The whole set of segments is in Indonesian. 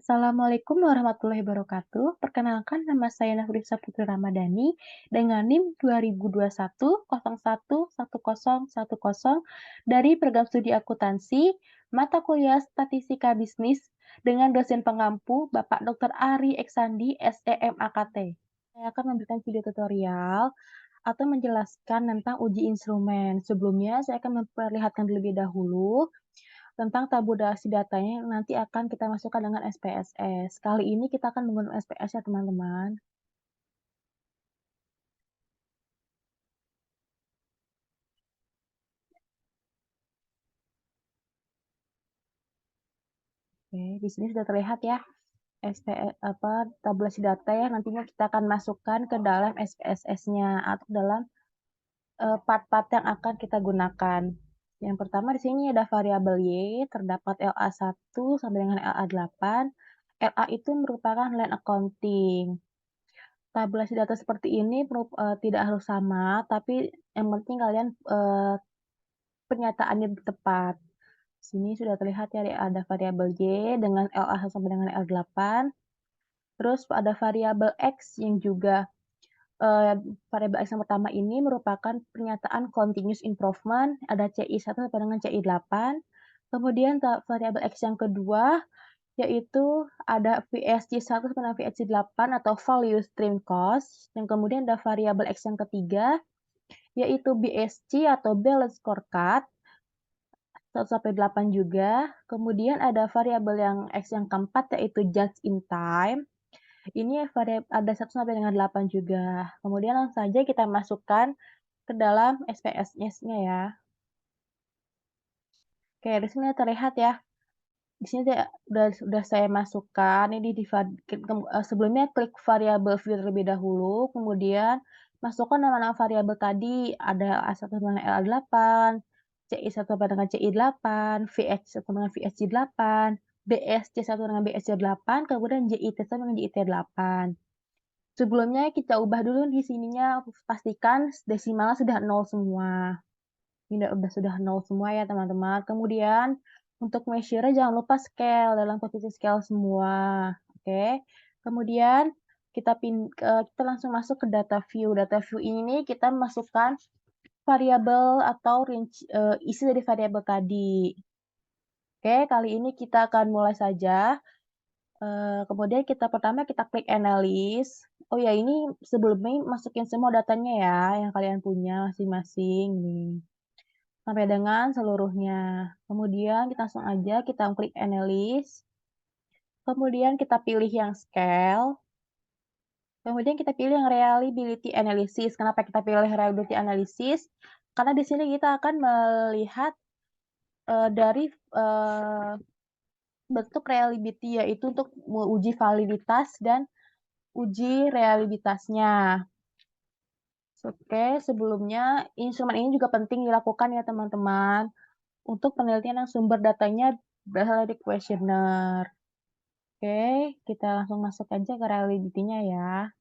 Assalamualaikum warahmatullahi wabarakatuh. Perkenalkan nama saya Nafisa Putri Ramadhani dengan NIM 2021 011010 dari program studi akuntansi, mata kuliah Statistika Bisnis dengan dosen pengampu Bapak Dr. Ari Eksandi, SEMAKT. Saya akan memberikan video tutorial atau menjelaskan tentang uji instrumen. Sebelumnya, saya akan memperlihatkan terlebih dahulu tentang tabulasi datanya yang nanti akan kita masukkan dengan SPSS. Kali ini kita akan menggunakan SPSS ya teman-teman. Oke, di sini sudah terlihat ya tabulasi data yang nantinya kita akan masukkan ke dalam SPSS-nya atau dalam part-part yang akan kita gunakan. Yang pertama di sini ada variabel Y, terdapat LA1 sampai dengan LA8. LA itu merupakan line accounting. Tabulasi data seperti ini tidak harus sama, tapi yang penting kalian, pernyataannya tepat. Sini sudah terlihat ya ada variabel Y dengan LA sampai dengan L8, terus ada variabel X yang juga, eee, variabel X yang pertama ini merupakan pernyataan continuous improvement, ada CI1 sampai dengan CI8. Kemudian variabel X yang kedua, yaitu ada VSC1 sampai dengan VSC8 atau value stream cost, dan kemudian ada variabel X yang ketiga, yaitu BSC atau balance scorecard, 1 sampai 8 juga. Kemudian ada variabel yang X yang keempat, yaitu just in time. Ini ada 1 sampai dengan 8 juga. Kemudian langsung saja kita masukkan ke dalam SPSS-nya ya. Oke, di sini terlihat ya. Di sini udah saya masukkan, ini sebelumnya klik variabel view terlebih dahulu, kemudian masukkan nama-nama variabel tadi, ada A1 dengan LA8, CI1 sampai dengan CI8, VSC1 dengan VSC8, BSC1 dengan BSC8, kemudian JIT1 dengan JIT8. Sebelumnya kita ubah dulu di sininya, pastikan desimalnya sudah 0 semua. Ini sudah 0 semua ya teman-teman. Kemudian untuk measure jangan lupa scale dalam posisi scale semua, oke. Kemudian kita langsung masuk ke data view. Data view ini kita masukkan variabel atau range, isi dari variabel tadi. Oke, kali ini kita akan mulai saja. Kemudian pertama kita klik analysis. Oh ya, ini sebelumnya masukin semua datanya ya yang kalian punya masing-masing nih. Sampai dengan seluruhnya. Kemudian kita langsung aja kita klik analysis, kemudian kita pilih yang scale, kemudian kita pilih yang reliability analysis. Kenapa kita pilih reliability analysis? Karena di sini kita akan melihat, dari, bentuk reliability, yaitu untuk menguji validitas dan uji reliabilitasnya. Oke, sebelumnya instrumen ini juga penting dilakukan ya teman-teman, untuk penelitian yang sumber datanya berasal dari kuesioner. Oke, kita langsung masuk aja ke reliability-nya ya.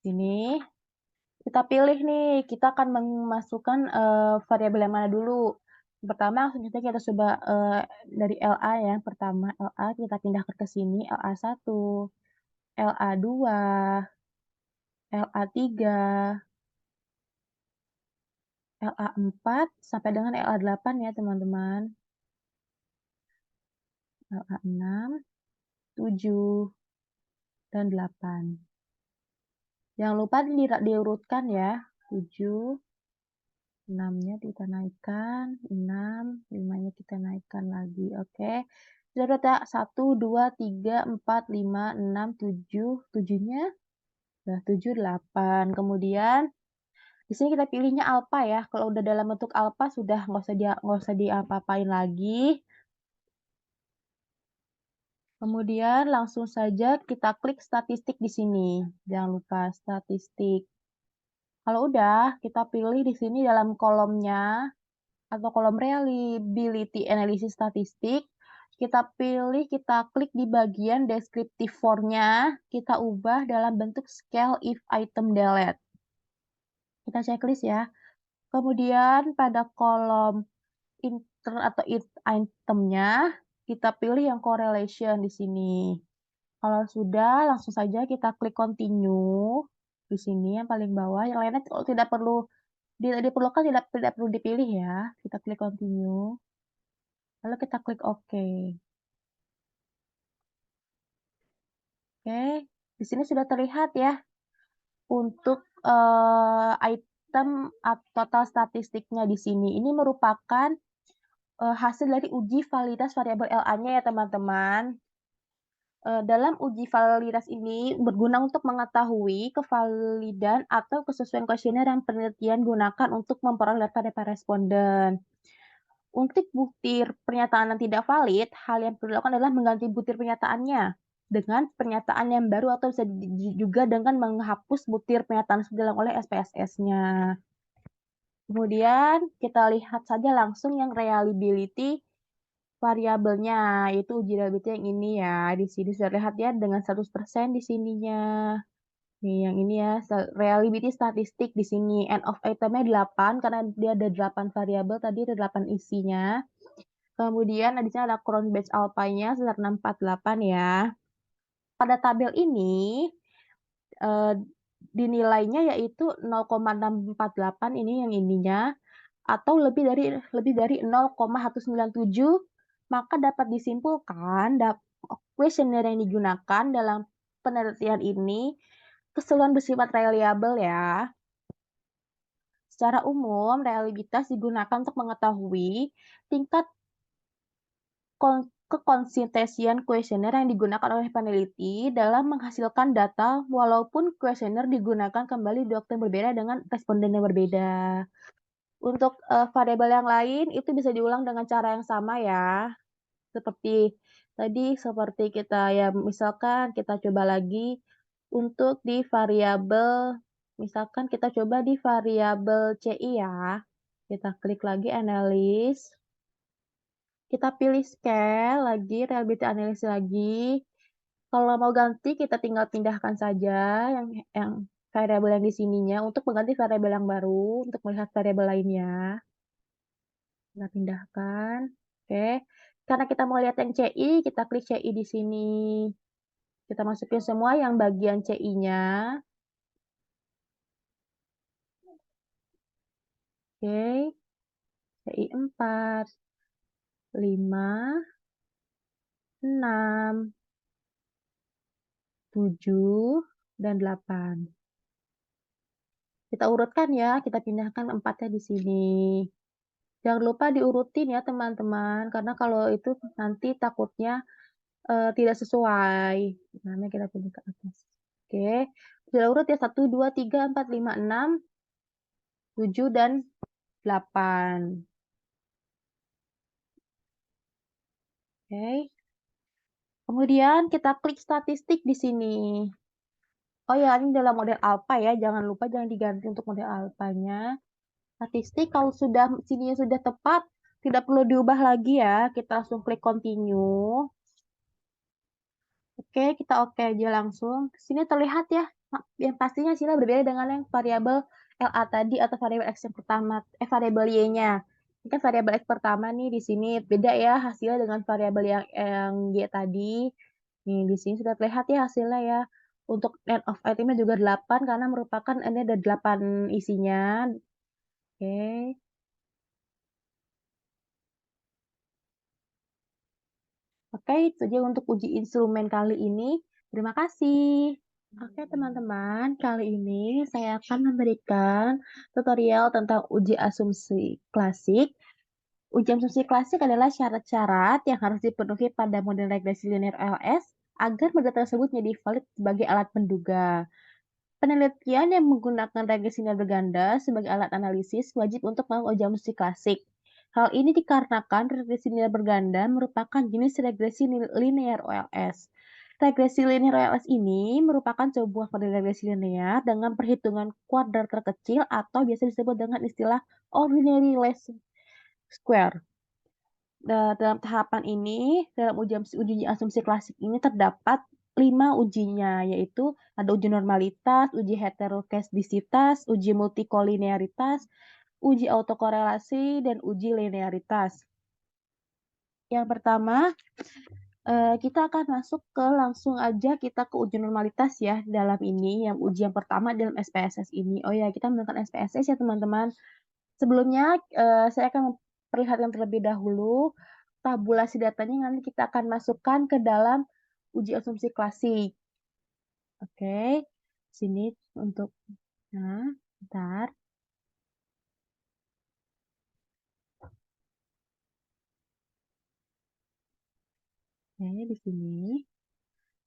Sini, kita pilih nih, kita akan memasukkan, variabel yang mana dulu. Pertama langsung saja kita coba, dari LA ya, pertama LA kita pindahkan ke sini, LA1, LA2, LA3, LA4, sampai dengan LA8 ya teman-teman. LA6, 7, dan 8. Jangan lupa diurutkan ya, 7, 6-nya kita naikkan, 6, 5-nya kita naikkan lagi, oke. Sudah data 1, 2, 3, 4, 5, 6, 7, 7-nya udah 7, 8. Kemudian di sini kita pilihnya alpha ya, kalau udah dalam bentuk alpha sudah nggak usah diapa-apain lagi. Kemudian langsung saja kita klik statistik di sini, jangan lupa statistik. Kalau udah, kita pilih di sini dalam kolomnya atau kolom reliability analysis statistik, kita klik di bagian descriptive form-nya, kita ubah dalam bentuk scale if item delete. Kita checklist ya. Kemudian pada kolom enter atau it item-nya, kita pilih yang correlation di sini. Kalau sudah, langsung saja kita klik continue di sini yang paling bawah, yang lainnya tidak perlu diperlukan tidak perlu dipilih ya, kita klik continue, lalu kita klik OK. Oke, di sini sudah terlihat ya untuk, item total statistiknya di sini. Ini merupakan, hasil dari uji validitas variabel LA-nya ya teman-teman. Dalam uji validitas ini berguna untuk mengetahui kevalidan atau kesesuaian kuesioner yang penelitian gunakan untuk memperoleh data responden. Untuk butir pernyataan yang tidak valid, hal yang perlu dilakukan adalah mengganti butir pernyataannya dengan pernyataan yang baru atau bisa juga dengan menghapus butir pernyataan yang dilakukan oleh SPSS-nya. Kemudian kita lihat saja langsung yang reliability variabelnya, yaitu uji reliability yang ini ya. Di sini sudah lihat ya dengan 100% di sininya. Nih yang ini ya, reliability statistik di sini. End of item-nya 8 karena dia ada 8 variabel, tadi ada 8 isinya. Kemudian di sini ada crown batch alpha-nya sebesar 648 ya. Pada tabel ini, eee, dinilainya yaitu 0,648 ini yang ininya, atau lebih dari 0,197, maka dapat disimpulkan kuesioner yang digunakan dalam penelitian ini keseluruhan bersifat reliable ya. Secara umum, reliabilitas digunakan untuk mengetahui tingkat kekonsistenian kuesioner yang digunakan oleh peneliti dalam menghasilkan data walaupun kuesioner digunakan kembali di waktu yang berbeda dengan responden yang berbeda. Untuk, variabel yang lain itu bisa diulang dengan cara yang sama ya, seperti tadi, seperti kita ya misalkan kita coba lagi untuk di variabel misalkan kita coba di variabel CI ya, kita klik lagi analysis, kita pilih scale lagi, reliability analysis lagi, kalau mau ganti kita tinggal pindahkan saja yang variabel yang di sininya untuk mengganti variabel yang baru untuk melihat variabel lainnya. Kita pindahkan, oke. Karena kita mau lihat yang CI, kita klik CI di sini. Kita masukin semua yang bagian CI-nya. Oke, CI 4, 5, 6, 7, dan 8. Kita urutkan ya, kita pindahkan 4-nya di sini. Jangan lupa diurutin ya teman-teman, karena kalau itu nanti takutnya, tidak sesuai. Makanya kita pilih ke atas. Oke, sudah urut ya 1, 2, 3, 4, 5, 6, 7, dan 8. Oke. Kemudian kita klik statistik di sini. Oh ya, ini dalam model alpha ya, jangan lupa jangan diganti untuk model alphanya. Statistik kalau sudah sininya sudah tepat, tidak perlu diubah lagi ya, kita langsung klik continue. Oke, kita oke aja langsung. Sini terlihat ya, yang pastinya hasilnya berbeda dengan yang variabel LA tadi atau variabel X yang pertama, variabel Y-nya. Ini kan variabel X pertama nih di sini, beda ya hasilnya dengan variabel yang Y tadi. Nih, di sini sudah terlihat ya hasilnya ya. Untuk end of item-nya juga 8 karena merupakan ini ada 8 isinya. Oke. Oke, itu aja untuk uji instrumen kali ini. Terima kasih. Oke teman-teman, kali ini saya akan memberikan tutorial tentang uji asumsi klasik. Uji asumsi klasik adalah syarat-syarat yang harus dipenuhi pada model regresi linear LS agar model tersebut menjadi valid sebagai alat menduga. Penelitian yang menggunakan regresi linear berganda sebagai alat analisis wajib untuk melakukan uji asumsi klasik. Hal ini dikarenakan regresi linear berganda merupakan jenis regresi linear OLS. Regresi linear OLS ini merupakan sebuah model regresi linear dengan perhitungan kuadrat terkecil atau biasa disebut dengan istilah ordinary least square. Dalam tahapan ini, dalam uji asumsi klasik ini terdapat 5 ujinya, yaitu ada uji normalitas, uji heterokedisitas, uji multikolinearitas, uji autokorelasi, dan uji linearitas. Yang pertama, kita akan masuk ke langsung aja kita ke uji normalitas ya, dalam ini, yang uji yang pertama dalam SPSS ini. Oh ya, kita menggunakan SPSS ya teman-teman. Sebelumnya, saya akan memperlihatkan terlebih dahulu tabulasi datanya, nanti kita akan masukkan ke dalam uji asumsi klasik. Oke, sini untuk nah, bentar. Oke, di sini.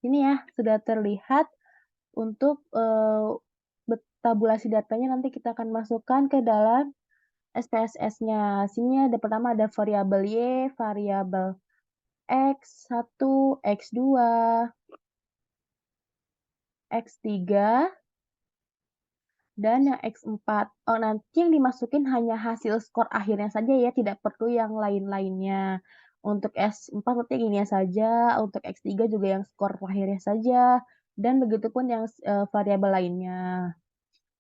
Ini ya, sudah terlihat untuk, tabulasi datanya nanti kita akan masukkan ke dalam SPSS-nya. Sini ada pertama ada variabel Y, variabel X1, X2, X3, dan yang X4. Oh, nanti yang dimasukin hanya hasil skor akhirnya saja ya, tidak perlu yang lain-lainnya. Untuk S4 nanti ini saja, untuk X3 juga yang skor akhirnya saja, dan begitupun yang variabel lainnya.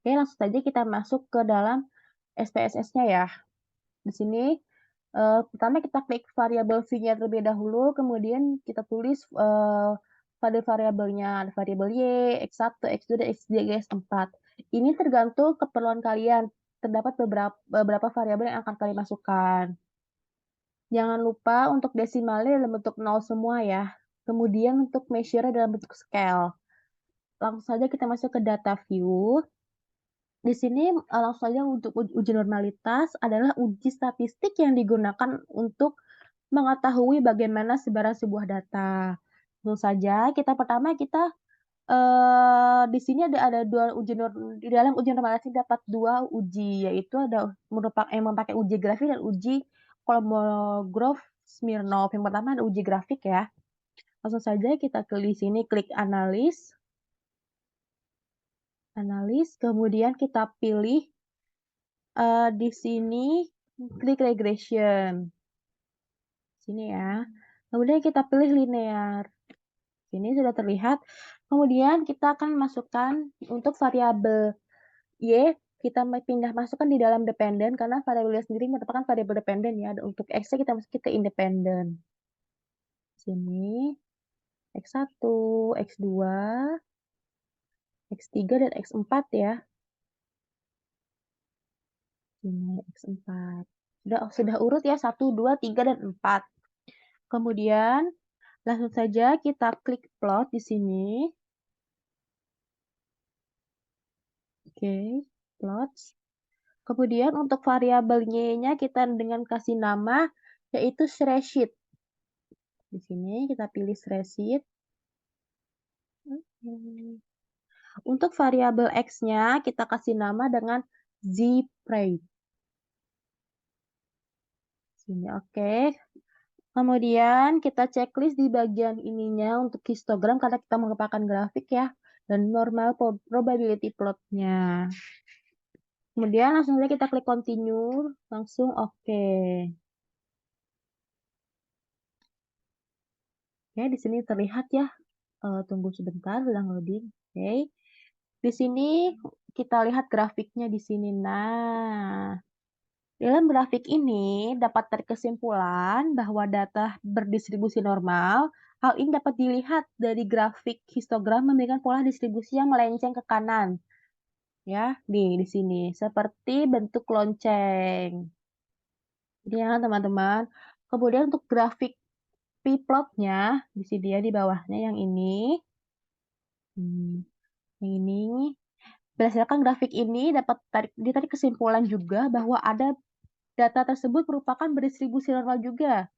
Oke, langsung saja kita masuk ke dalam SPSS-nya ya. Di sini, pertama kita klik variabel V-nya terlebih dahulu, kemudian kita tulis, pada variabelnya, ada variabel Y, X1, X2, dan X3, X4. Ini tergantung keperluan kalian, terdapat beberapa variabel yang akan kalian masukkan. Jangan lupa untuk desimalnya dalam bentuk nol semua ya, kemudian untuk measure dalam bentuk scale. Langsung saja kita masuk ke data view. Di sini, langsung saja untuk uji normalitas adalah uji statistik yang digunakan untuk mengetahui bagaimana sebaran sebuah data. Tentu saja kita, di sini ada 2 uji di dalam uji normalitas ini dapat 2 uji, yaitu ada yang memakai uji grafik dan uji Kolmogorov-Smirnov. Yang pertama ada uji grafik ya. Langsung saja kita klik di sini, klik analis, kemudian kita pilih di sini klik regression, sini ya. Kemudian kita pilih linear. Sini sudah terlihat. Kemudian kita akan masukkan untuk variabel Y, kita pindah masukkan di dalam dependen karena variabel Y sendiri merupakan variabel dependen ya. Untuk X-nya kita masukin ke independen. Sini X1, X2, X3, dan X4 ya. Ini X4. Sudah urut ya 1, 2, 3, dan 4. Kemudian langsung saja kita klik plot di sini. Oke, plots. Kemudian untuk variabel Y-nya kita dengan kasih nama yaitu spreadsheet. Di sini kita pilih spreadsheet. Untuk variabel X-nya kita kasih nama dengan zprate. Sini oke. Kemudian kita checklist di bagian ininya untuk histogram karena kita merupakan grafik ya, dan normal probability plotnya. Kemudian langsung saja kita klik continue, langsung oke. Oke, di sini terlihat ya. Tunggu sebentar, sedang loading. Oke. Di sini kita lihat grafiknya di sini. Nah, dalam grafik ini dapat terkesimpulan bahwa data berdistribusi normal. Hal ini dapat dilihat dari grafik histogram memberikan pola distribusi yang melenceng ke kanan. Ya, di sini seperti bentuk lonceng. Ini ya teman-teman. Kemudian untuk grafik p-plotnya di sini ya di bawahnya yang ini. Yang ini berdasarkan grafik ini dapat ditarik kesimpulan juga bahwa ada data tersebut merupakan berdistribusi normal juga.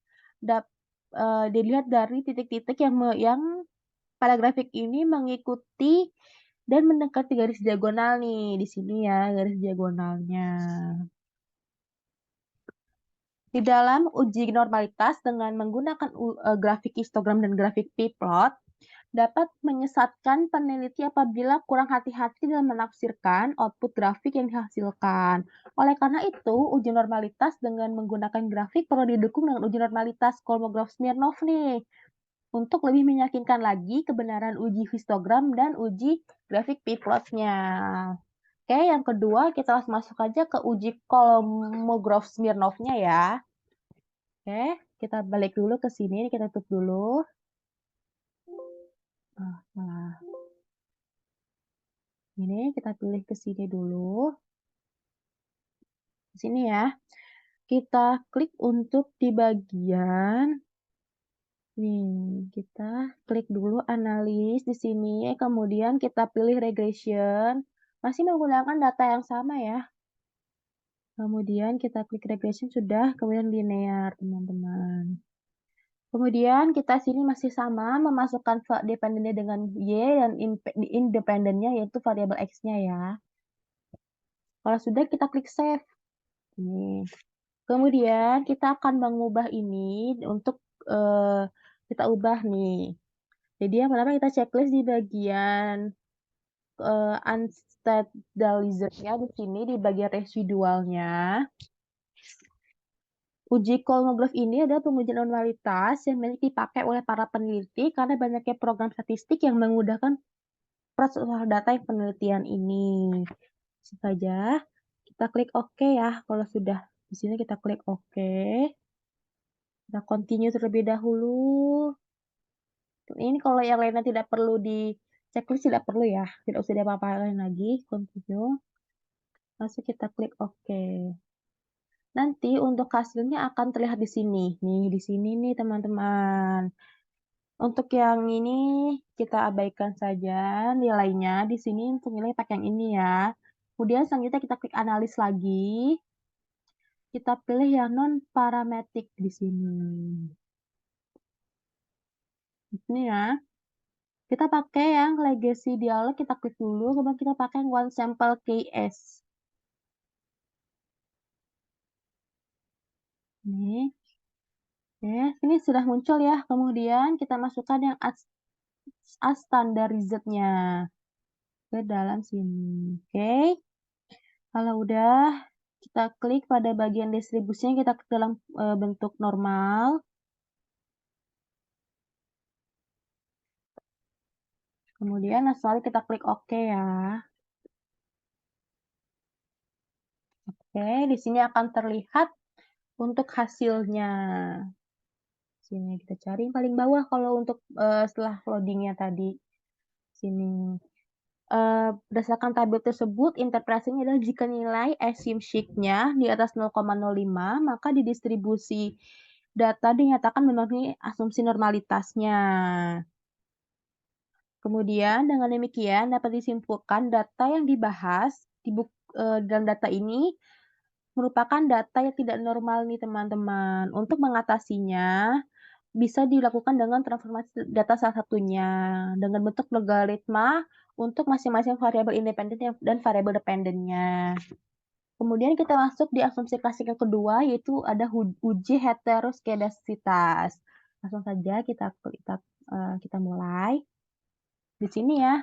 Dilihat dari titik-titik yang pada grafik ini mengikuti dan mendekati garis diagonal nih, di sini ya garis diagonalnya. Di dalam uji normalitas dengan menggunakan grafik histogram dan grafik p-plot, dapat menyesatkan peneliti apabila kurang hati-hati dalam menafsirkan output grafik yang dihasilkan. Oleh karena itu, uji normalitas dengan menggunakan grafik perlu didukung dengan uji normalitas Kolmogorov-Smirnov nih, untuk lebih meyakinkan lagi kebenaran uji histogram dan uji grafik p-plotnya. Oke, yang kedua kita langsung masuk aja ke uji Kolmogorov-Smirnovnya ya. Oke. Kita balik dulu ke sini, kita tutup dulu. Nah, ini kita pilih ke sini dulu. Di sini ya. Kita klik untuk di bagian nih, kita klik dulu analis di sini, kemudian kita pilih regression, masih menggunakan data yang sama ya. Kemudian kita klik regression sudah, kemudian linear, teman-teman. Kemudian kita sini masih sama memasukkan dependennya dengan Y dan independennya yaitu variabel X-nya ya. Kalau sudah kita klik save. Nih. Kemudian kita akan mengubah ini untuk kita ubah nih. Jadi yang pertama kita checklist di bagian unstabilizer-nya di sini di bagian residualnya. Uji Kolmogorov ini adalah pengujian normalitas yang banyak dipakai oleh para peneliti karena banyaknya program statistik yang memudahkan proses olah data yang penelitian ini. Saja kita klik OK ya. Kalau sudah di sini kita klik OK. Kita continue terlebih dahulu. Ini kalau yang lainnya tidak perlu di checklist tidak perlu ya. Tidak usah diapa-apain lagi. Continue. Langsung kita klik OK. Nanti untuk hasilnya akan terlihat di sini. Nih, di sini nih teman-teman. Untuk yang ini kita abaikan saja nilainya. Di sini untuk nilai pakai yang ini ya. Kemudian selanjutnya kita klik analis lagi. Kita pilih yang non parametric di sini. Ini ya. Kita pakai yang legacy dialog, kita klik dulu, kemudian kita pakai yang one sample KS. Ini. Oke, ini sudah muncul ya. Kemudian kita masukkan yang as standardized-nya ke dalam sini. Oke. Kalau udah, kita klik pada bagian distribusinya, kita klik dalam bentuk normal. Kemudian langsung kita klik OK ya. Oke, di sini akan terlihat untuk hasilnya. Sini kita cari yang paling bawah kalau untuk setelah loadingnya tadi. Sini. Berdasarkan tabel tersebut, interpretasinya adalah jika nilai assumption-nya di atas 0,05, maka di distribusi data dinyatakan memenuhi asumsi normalitasnya. Kemudian dengan demikian dapat disimpulkan data yang dibahas dalam data ini merupakan data yang tidak normal nih teman-teman. Untuk mengatasinya, bisa dilakukan dengan transformasi data salah satunya, dengan bentuk logaritma untuk masing-masing variabel independen dan variabel dependennya. Kemudian kita masuk di asumsi klasik yang kedua, yaitu ada uji heteroskedasitas. Langsung saja kita mulai. Di sini ya,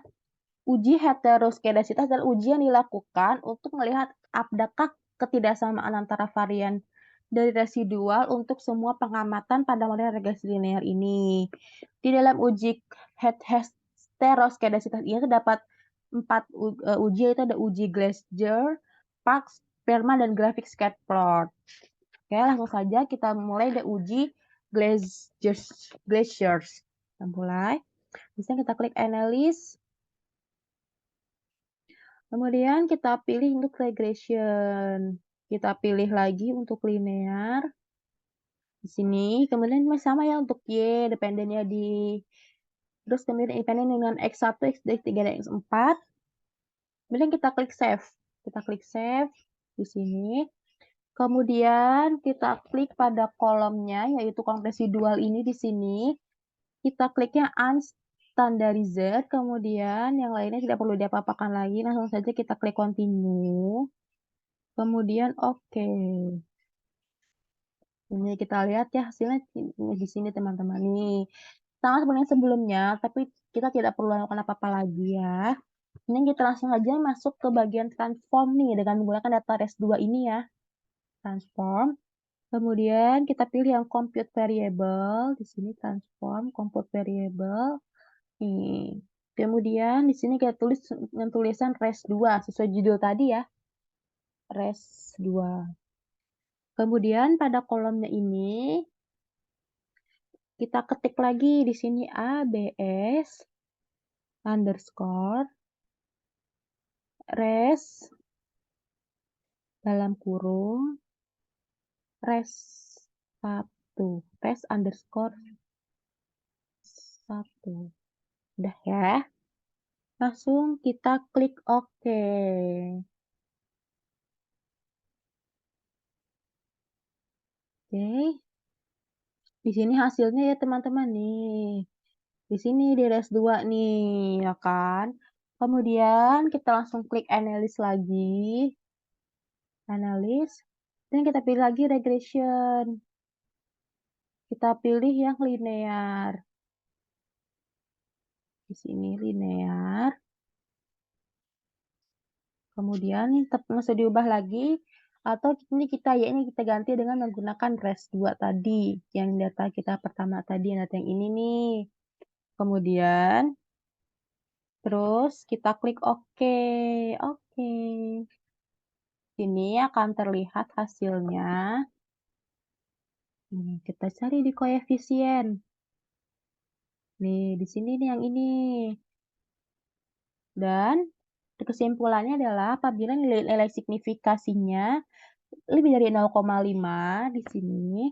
uji heteroskedasitas adalah uji yang dilakukan untuk melihat apakah ketidaksamaan antara varian dari residual untuk semua pengamatan pada model regresi linear ini. Di dalam uji heteroskedasitas ini terdapat 4 uji, yaitu ada uji Glaser, Parkes, Spearman, dan grafik scatplot. Oke, langsung saja kita mulai dari uji Glaciers. Kita mulai. Bisa kita klik analysis. Kemudian kita pilih untuk regression. Kita pilih lagi untuk linear. Di sini, kemudian sama ya untuk Y, dependennya terus kemudian independen dengan X1, X2, X3, dan X4. Kemudian kita klik save. Kita klik save di sini. Kemudian kita klik pada kolomnya, yaitu kolom residual ini di sini. Kita kliknya unstandardized, kemudian yang lainnya tidak perlu diapa-apakan lagi, langsung saja kita klik continue. Kemudian oke. Ini kita lihat ya hasilnya di sini teman-teman nih. Sama seperti yang sebelumnya, tapi kita tidak perlu lakukan apa-apa lagi ya. Ini kita langsung aja masuk ke bagian transform nih dengan menggunakan data res2 ini ya. Transform. Kemudian kita pilih yang compute variable, di sini transform compute variable. Nih. Kemudian di sini kita tulis dengan tulisan res2 sesuai judul tadi ya. Res2. Kemudian pada kolomnya ini kita ketik lagi di sini ABS underscore res dalam kurung res 1, res underscore 1. Udah ya, langsung kita klik oke. Oke, di sini hasilnya ya teman-teman nih. Di sini di res 2 nih, ya kan. Kemudian kita langsung klik analysis lagi, analysis, dan kita pilih lagi regression. Kita pilih yang linear. Di sini linear. Kemudian nggak usah diubah lagi, atau ini kita ganti dengan menggunakan res 2 tadi, yang data kita pertama tadi, data yang ini nih. Kemudian, terus kita klik oke, oke. Ini akan terlihat hasilnya. Nih, kita cari di koefisien. Nih, di sini nih yang ini. Dan kesimpulannya adalah apabila nilai signifikasinya lebih dari 0,5 di sini,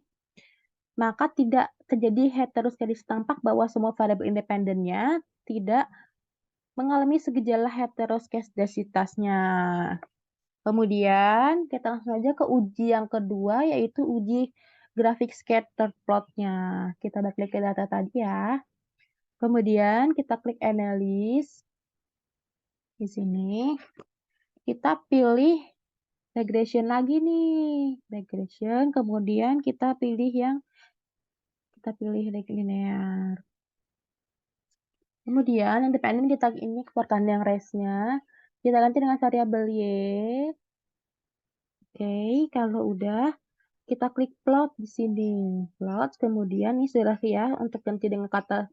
maka tidak terjadi heteroskedis, tampak bahwa semua variabel independennya tidak mengalami segejala heteroskedasitasnya. Kemudian kita langsung aja ke uji yang kedua, yaitu uji grafik scatter plot-nya. Kita balik ke data tadi ya. Kemudian kita klik analysis. Di sini kita pilih regression lagi nih. Regression, kemudian kita pilih linear. Kemudian independen kita ini keluarkan yang res-nya. Kita ganti dengan variabel Y. Oke, kalau udah kita klik plot di sini. Plot, kemudian ini sudah ya untuk ganti dengan kata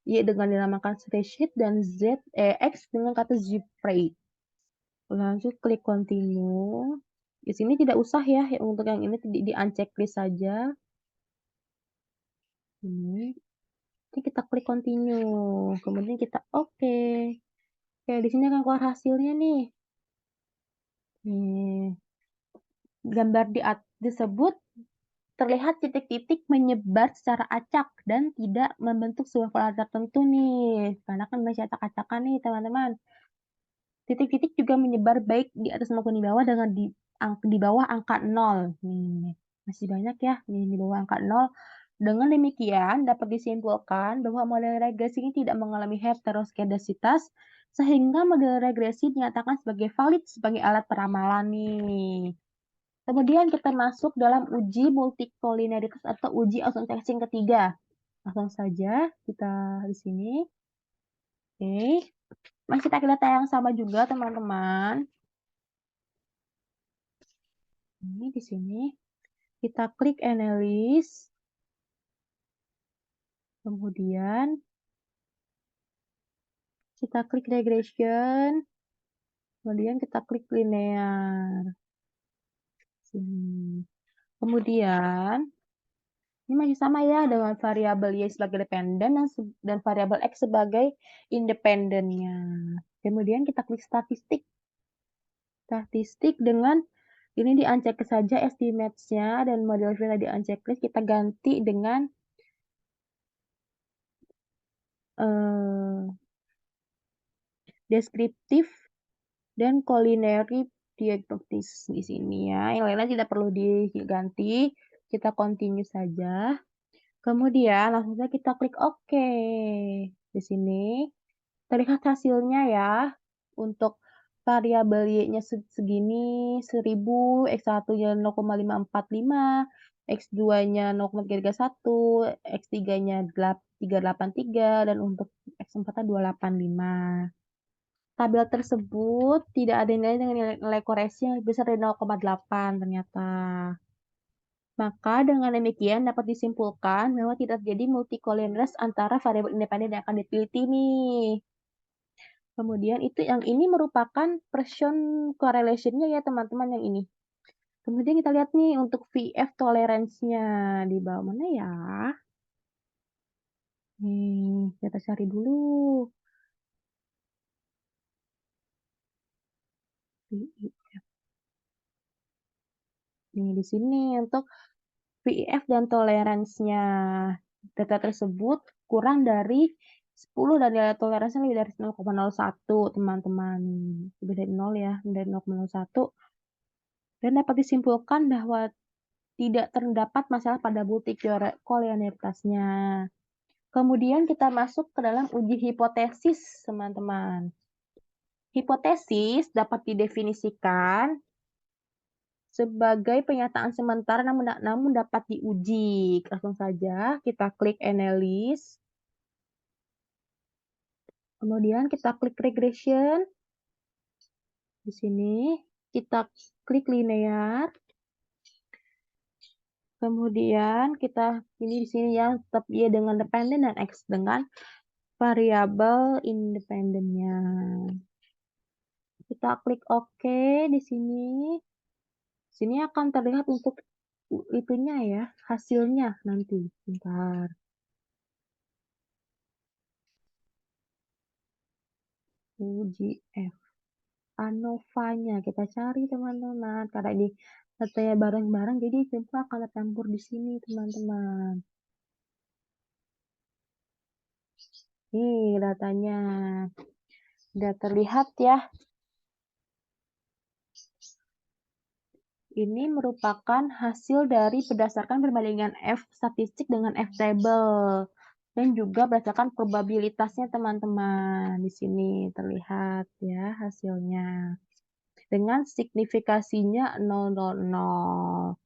Y dengan dinamakan spreadsheet dan X dengan kata zprate. Lanjut klik continue. Di sini tidak usah ya untuk yang ini di unchecklist saja. Ini. Nanti kita klik continue. Kemudian kita oke. Oke, di sini akan keluar hasilnya nih. Nih, gambar disebut terlihat titik-titik menyebar secara acak dan tidak membentuk sebuah pola tertentu nih. Karena kan masih acak-acakan nih teman-teman. Titik-titik juga menyebar baik di atas maupun di bawah dengan di bawah angka 0. Nih, masih banyak ya nih di bawah angka 0. Dengan demikian dapat disimpulkan bahwa model regresi ini tidak mengalami heteroskedasitas sehingga model regresi dinyatakan sebagai valid sebagai alat peramalan nih. Kemudian kita masuk dalam uji multikoliniaritas atau uji authentication ketiga. Langsung saja kita di sini. Oke. Masih pakai data yang sama juga, teman-teman. Ini di sini kita klik analysis. Kemudian kita klik regression. Kemudian kita klik linear. Sini. Kemudian ini masih sama ya dengan variabel Y sebagai dependen dan variabel X sebagai independennya. Kemudian kita klik statistik. Statistik dengan ini di-unchecklist saja estimates-nya dan model villa di-unchecklist kita ganti dengan deskriptif dan culinary diagnosis di sini ya. Yang lainnya tidak perlu diganti, kita continue saja. Kemudian langsung saja kita klik oke. Di sini terlihat hasilnya ya. Untuk variabel Y-nya segini 1000, X1-nya 0,545, X2-nya 0,331, X3-nya 383, dan untuk X4-nya 285. Tabel tersebut tidak ada nilai dengan nilai koreksi yang lebih besar dari 0,8 ternyata. Maka dengan demikian dapat disimpulkan bahwa tidak terjadi multicollinearity antara variabel independen yang akan diteliti nih. Kemudian yang ini merupakan Pearson correlation-nya ya teman-teman yang ini. Kemudian kita lihat nih untuk VF tolerance-nya di bawah mana ya? kita cari dulu. VIF. Nih di sini untuk VIF dan toleransinya. Data tersebut kurang dari 10 dan nilai toleransinya lebih dari 0,01 teman-teman. Lebih dari 0 ya, dari 0,01 dan dapat disimpulkan bahwa tidak terdapat masalah pada bukti kolonialitasnya. Kemudian kita masuk ke dalam uji hipotesis, teman-teman. Hipotesis dapat didefinisikan sebagai pernyataan sementara namun dapat diuji. Langsung saja kita klik analysis. Kemudian kita klik regression. Di sini kita klik linear. Kemudian kita pilih di sini yang tetap Y dengan dependen dan X dengan variabel independennya. Kita klik OK di sini. Sini akan terlihat untuk itunya ya, hasilnya nanti. Bentar. UGF. ANOVA-nya kita cari teman-teman. Karena ini datanya bareng-bareng, jadi semua akan tercampur di sini teman-teman. Nih datanya. Sudah terlihat ya. Ini merupakan hasil dari berdasarkan perbandingan F statistik dengan F table dan juga berdasarkan probabilitasnya teman-teman. Di sini terlihat ya hasilnya. Dengan signifikasinya 0,00.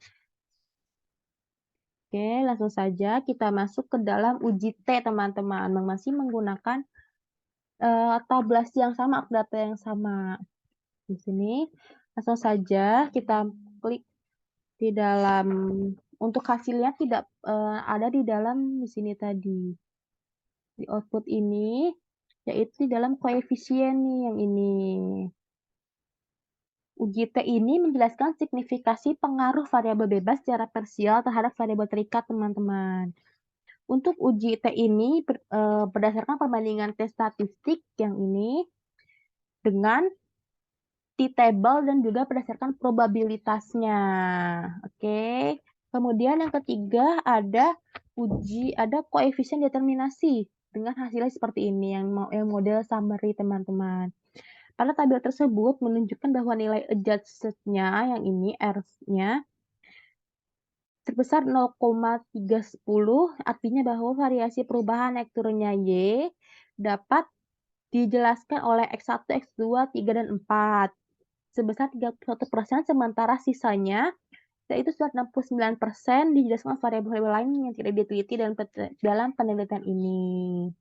Oke, langsung saja kita masuk ke dalam uji T teman-teman. Masih menggunakan tabulasi yang sama, data yang sama. Di sini langsung saja kita klik di dalam untuk hasilnya tidak ada di dalam di sini tadi. Di output ini yaitu di dalam koefisien nih yang ini. Uji T ini menjelaskan signifikasi pengaruh variabel bebas secara parsial terhadap variabel terikat, teman-teman. Untuk uji T ini berdasarkan perbandingan T statistik yang ini dengan T-table dan juga berdasarkan probabilitasnya. Oke. Kemudian yang ketiga ada koefisien determinasi dengan hasilnya seperti ini yang model summary, teman-teman. Pada tabel tersebut menunjukkan bahwa nilai adjusted-nya yang ini R-nya sebesar 0,310, artinya bahwa variasi perubahan naik turunnya Y dapat dijelaskan oleh X1, X2, 3, dan 4 sebesar 31%, sementara sisanya yaitu 69% dijelaskan variabel-variabel lain yang tidak diteliti dalam penelitian ini.